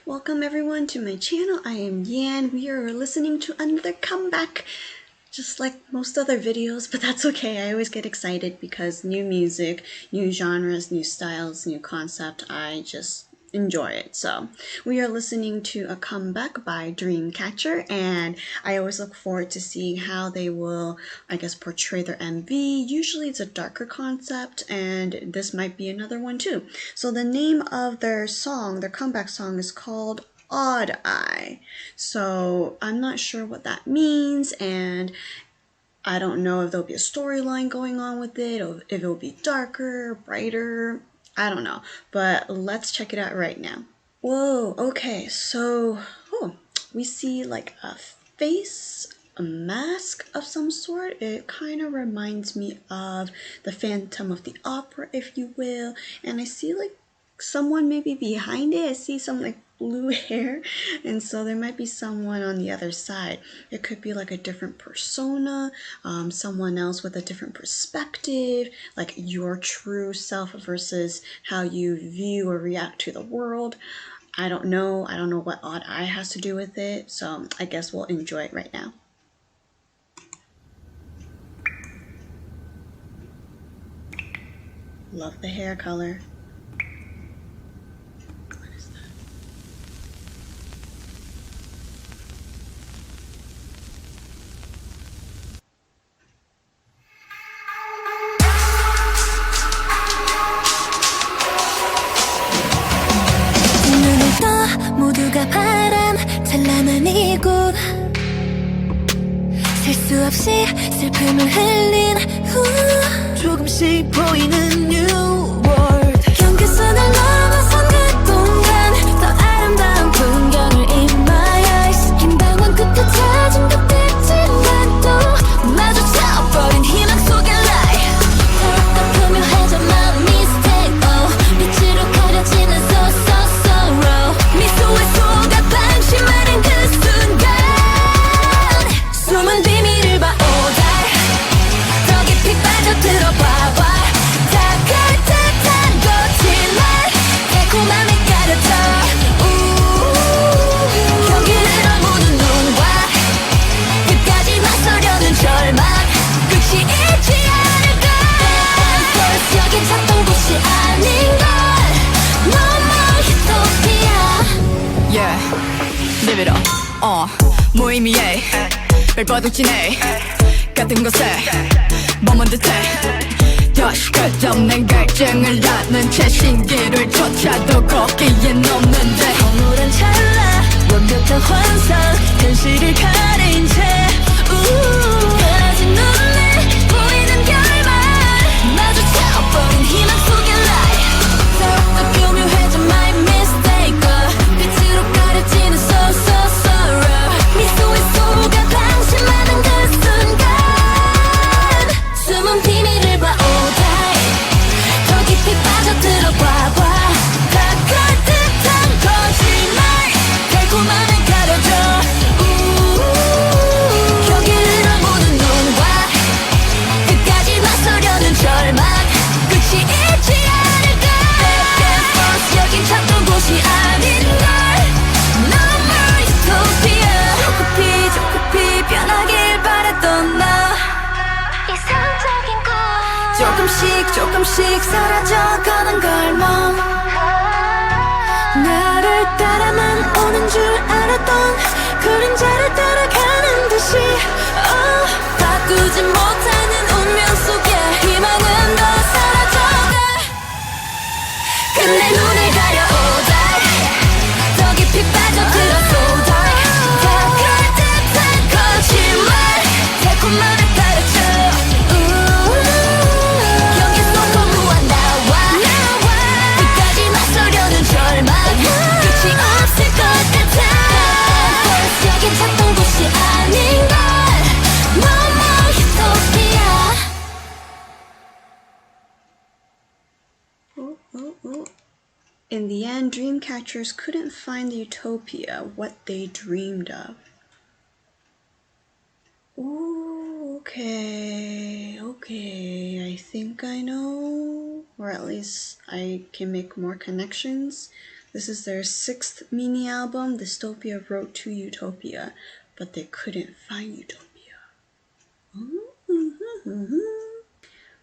Welcome everyone to my channel. I am Yan. We are listening to another comeback, just like most other videos, but that's okay. I always get excited because new music, new genres, new styles, new concept, I just enjoy it. So we are listening to a comeback by Dreamcatcher, and I always look forward to seeing how they will, I guess, portray their MV. Usually it's a darker concept, and this might be another one too. So the name of their song, their comeback song, is called Odd Eye. So I'm not sure what that means, and I don't know if there'll be a storyline going on with it, or if it'll be darker, brighter. I don't know, but let's check it out right now. Whoa, okay, so we see like a face, a mask of some sort. It kind of reminds me of the Phantom of the Opera, if you will, and I see like someone maybe behind it. I see some like blue hair, and so there might be someone on the other side. It could be like a different persona, someone else with a different perspective, like your true self versus how you view or react to the world. I don't know what Odd Eye has to do with it, so I guess we'll enjoy it right now. Love the hair color. 모두가 바람 찬란한 이곳 셀 수 없이 슬픔을 흘린 후 조금씩 보이는 new world 경계선을 넘어선 그 공간 더 아름다운 풍경을 in my eyes 긴 방황 끝에 찾은 그 빛인 것도 마주쳐버린 희망 속의 lie 더욱더 교묘해져 마음이 mistake oh 빛으로 가려지는 so sorrow 미소에 속아 방심하는 그 순간 숨은 비밀을 봐 all day 더 깊이 빠져들어 봐봐 다가올 듯한 거짓말 달콤함에 가려져 경계를 넘는 눈과 끝까지 맞서려는 절망 끝이 있지 않을까 벌써 여긴 찾던 곳이 아닌걸 No more utopia Yeah, live it up. 무의미해 발버둥치네 같은 곳에 머문 듯해 다시 끝없는 갈증을 낳는 채 신기를 쫓아도 걷기엔 없는데 허물한 찰나 완벽한 환상 현실을 가린 채 사라진 눈에 보이는 결말 마주쳐버린 희망 속의 lie 더욱더 교묘해져 my mistake 빛으로 가려지는 so sorrow 미소에 속아 방심하는 그 순간 숨은 비밀을 봐 all day 더 깊이 빠져들어 봐봐 다가올 듯한 거짓말 달콤함에 가려져 경계를 넘는 눈과 끝까지 맞서려는 절망 끝이 있지 않을까 Back 여긴 찾던 곳이 아닌걸 No more utopia 조급히 변하길 바랬던 나 이상적인 꿈 조금씩 사라져가는 걸멈 나를 따라만 오는 줄 알았던 그림자를 따라가는 듯이 바꾸지 못하는 운명 속에 희망은 더 사라져가 끝내 눈을 가려 all day 더 깊이 빠져들어 so dark 다가올 듯한 거짓말 달콤함에 가려져 경계 속 무한 나와 끝까지 맞서려는 절망 끝이 없을 것 같아 벌써 여긴 찾던 곳이 아닌걸 No more utopia In the end, Dreamcatchers couldn't find the utopia, what they dreamed of. Ooh, okay, I think I know, or at least I can make more connections. This is their 6th mini album, Dystopia Road to Utopia, but they couldn't find Utopia.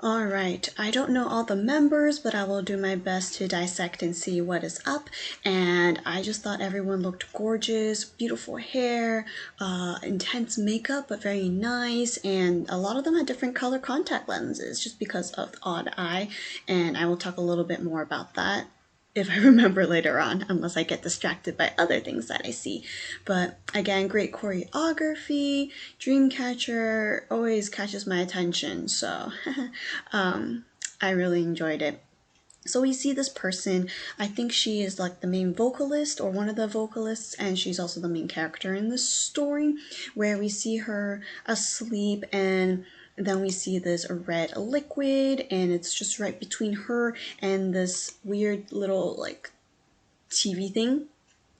Alright, I don't know all the members, but I will do my best to dissect and see what is up. And I just thought everyone looked gorgeous, beautiful hair, intense makeup, but very nice. And a lot of them had different color contact lenses just because of odd eye. And I will talk a little bit more about that if I remember later on, unless I get distracted by other things that I see. But again, great choreography. Dreamcatcher always catches my attention, so I really enjoyed it. So we see this person, I think she is like the main vocalist or one of the vocalists, and she's also the main character in this story, where we see her asleep, and then we see this red liquid, and it's just right between her and this weird little like TV thing.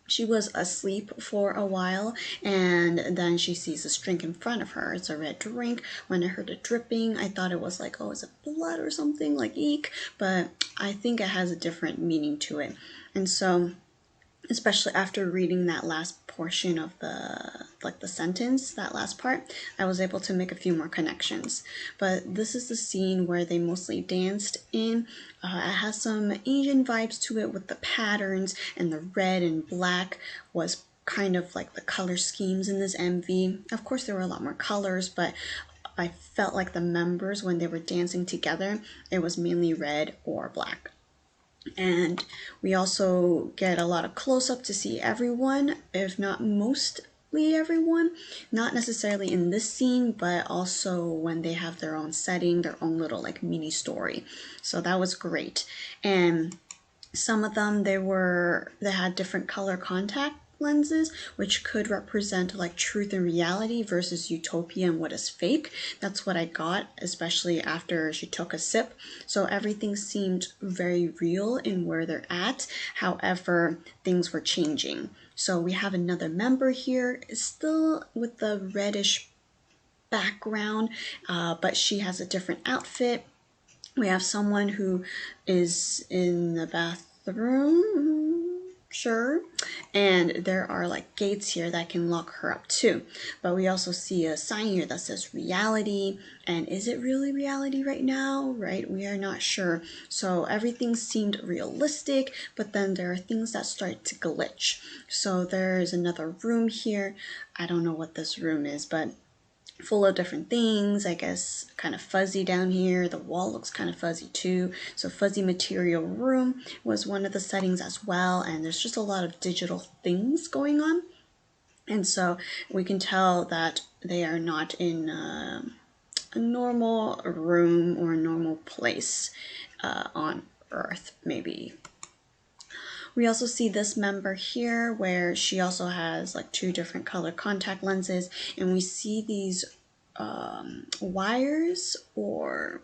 She was asleep for a while, and then she sees this drink in front of her. It's a red drink. When I heard it dripping, I thought it was like, oh, is it blood or something? Like, eek. But I think it has a different meaning to it. And so, especially after reading that last portion of the sentence, that last part, I was able to make a few more connections. But this is the scene where they mostly danced in. It has some Asian vibes to it with the patterns, and the red and black was kind of like the color schemes in this MV. Of course, there were a lot more colors, but I felt like the members, when they were dancing together, it was mainly red or black. And we also get a lot of close-up to see everyone, if not mostly everyone, not necessarily in this scene, but also when they have their own setting, their own little like mini story. So that was great. And some of them, they had different color contact lenses, which could represent like truth and reality versus utopia and what is fake. That's what I got, especially after she took a sip. So everything seemed very real in where they're at. However, things were changing. So we have another member here, still with the reddish background, but she has a different outfit. We have someone who is in the bathroom, sure, and there are like gates here that can lock her up too. But we also see a sign here that says reality, and is it really reality right now, right? We are not sure. So everything seemed realistic, but then there are things that start to glitch. So there's another room here. I don't know what this room is, but full of different things, I guess kind of fuzzy down here. The wall looks kind of fuzzy too. So fuzzy material room was one of the settings as well, and there's just a lot of digital things going on. And so we can tell that they are not in a normal room or a normal place on Earth, maybe. We also see this member here where she also has like 2 different color contact lenses, and we see these wires, or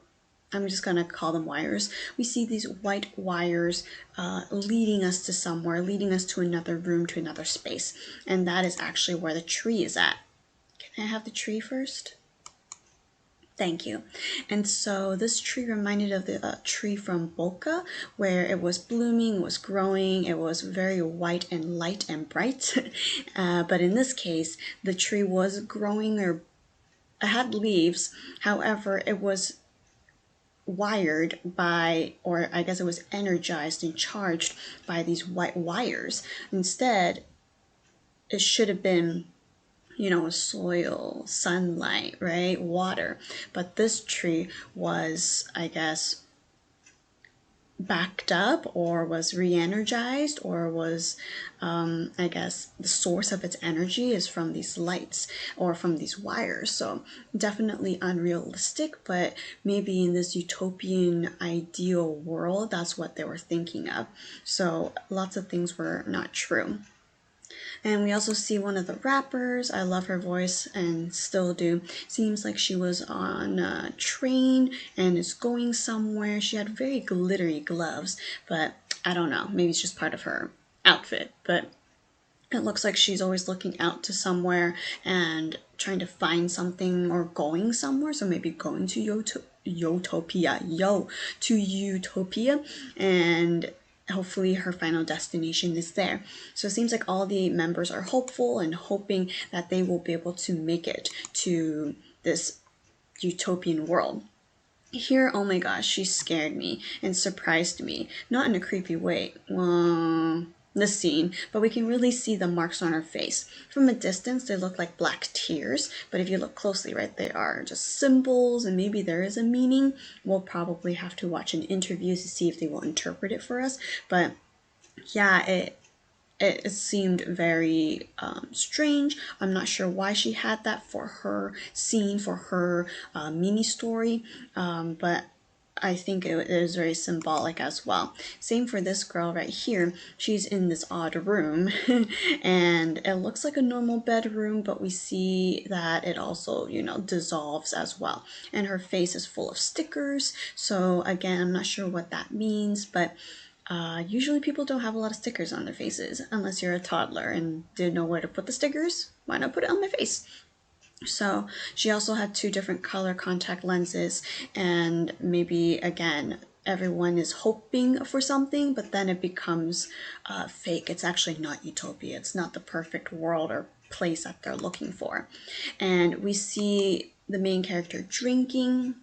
I'm just gonna call them wires. We see these white wires leading us to somewhere, leading us to another room, to another space, and that is actually where the tree is at. Can I have the tree first? Thank you. And so this tree reminded of the tree from Boca, where it was blooming, it was growing, it was very white and light and bright. But in this case, the tree was growing, or it had leaves. However, it was wired by, or I guess it was energized and charged by these white wires. Instead, it should have been, you know, soil, sunlight, right? Water. But this tree was, I guess, backed up, or was re-energized, or was, I guess, the source of its energy is from these lights or from these wires. So definitely unrealistic, but maybe in this utopian ideal world, that's what they were thinking of. So lots of things were not true. And we also see one of the rappers. I love her voice and still do. Seems like she was on a train and is going somewhere. She had very glittery gloves, but I don't know. Maybe it's just part of her outfit. But it looks like she's always looking out to somewhere and trying to find something, or going somewhere. So maybe going to Utopia. And hopefully her final destination is there. So it seems like all the members are hopeful and hoping that they will be able to make it to this utopian world. Here, oh my gosh, she scared me and surprised me. Not in a creepy way. Well, the scene, but we can really see the marks on her face. From a distance, they look like black tears, but if you look closely, right, they are just symbols, and maybe there is a meaning. We'll probably have to watch an interview to see if they will interpret it for us. But yeah, it seemed very strange. I'm not sure why she had that for her scene, for her mini story, but I think it is very symbolic as well. Same for this girl right here. She's in this odd room and it looks like a normal bedroom, but we see that it also, you know, dissolves as well. And her face is full of stickers. So again, I'm not sure what that means, but usually people don't have a lot of stickers on their faces unless you're a toddler and didn't know where to put the stickers. Why not put it on my face? So she also had 2 different color contact lenses, and maybe again everyone is hoping for something, but then it becomes fake. It's actually not utopia. It's not the perfect world or place that they're looking for. And we see the main character drinking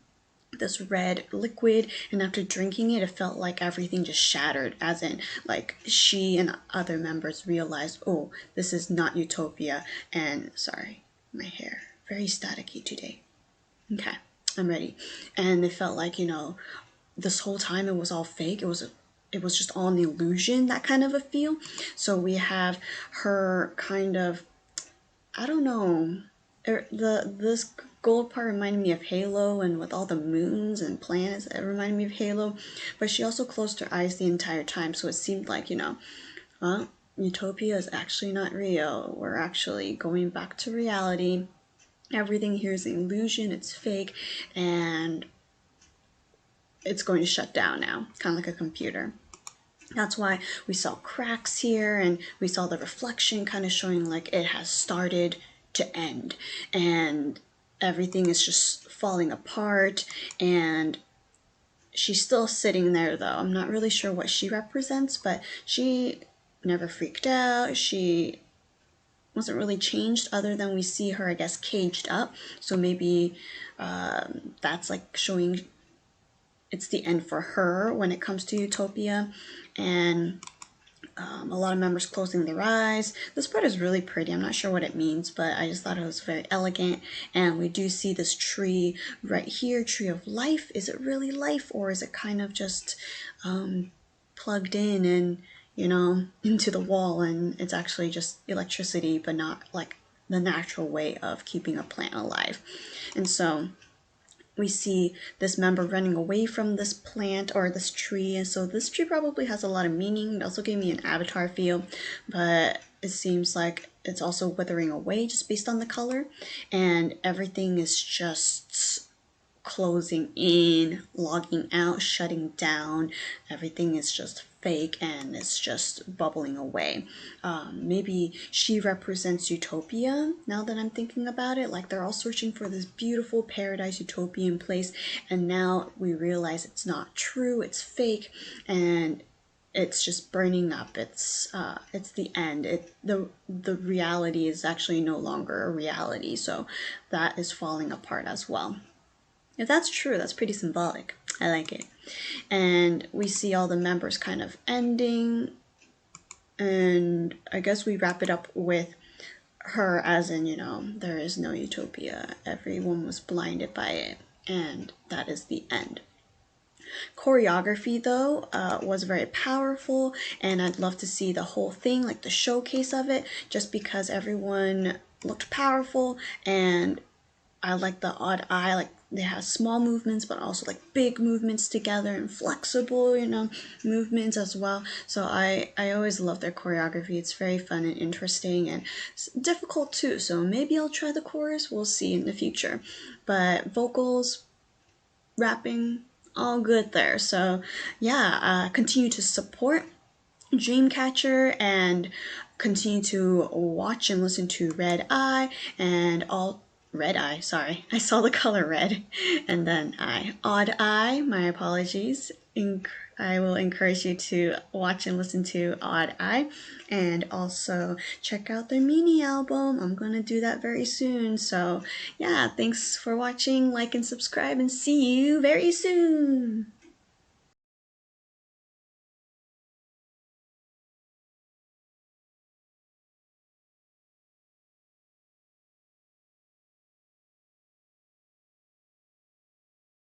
this red liquid, and after drinking it, it felt like everything just shattered, as in like she and other members realized, oh, this is not utopia. And sorry, my hair very staticky today. Okay, I'm ready. And it felt like, you know, this whole time it was all fake. It was just all an illusion, that kind of a feel. So we have her kind of, I don't know, this gold part reminded me of Halo, and with all the moons and planets, it reminded me of Halo. But she also closed her eyes the entire time, so it seemed like, you know, well, utopia is actually not real. We're actually going back to reality. Everything here is an illusion, it's fake, and it's going to shut down now, kind of like a computer. That's why we saw cracks here, and we saw the reflection kind of showing like it has started to end, and everything is just falling apart. And she's still sitting there though. I'm not really sure what she represents, but she never freaked out. She wasn't really changed, other than we see her, I guess, caged up. So maybe that's like showing it's the end for her when it comes to utopia. And a lot of members closing their eyes. This part is really pretty. I'm not sure what it means, but I just thought it was very elegant. And we do see this tree right here, tree of life. Is it really life, or is it kind of just plugged in and, you know, into the wall, and it's actually just electricity, but not like the natural way of keeping a plant alive? And so we see this member running away from this plant or this tree, and so this tree probably has a lot of meaning. It also gave me an Avatar feel, but it seems like it's also withering away just based on the color, and everything is just closing in, logging out, shutting down. Everything is just fake and it's just bubbling away. Maybe she represents utopia, now that I'm thinking about it. Like they're all searching for this beautiful paradise utopian place, and now we realize it's not true, it's fake, and it's just burning up. It's the end. The reality is actually no longer a reality, so that is falling apart as well. If that's true, that's pretty symbolic. I like it. And we see all the members kind of ending, and I guess we wrap it up with her, as in, you know, there is no utopia. Everyone was blinded by it, and that is the end. Choreography though was very powerful, and I'd love to see the whole thing, like the showcase of it, just because everyone looked powerful, and I like the odd eye, like they have small movements but also like big movements together, and flexible, you know, movements as well. So I always love their choreography. It's very fun and interesting, and it's difficult too, so maybe I'll try the chorus. We'll see in the future. But vocals, rapping, all good there. So yeah, continue to support Dreamcatcher and continue to watch and listen to Red Eye and all red eye, sorry. I saw the color red. And then I. Odd Eye, my apologies. I will encourage you to watch and listen to Odd Eye, and also check out their mini album. I'm gonna do that very soon. So yeah, thanks for watching, like and subscribe, and see you very soon.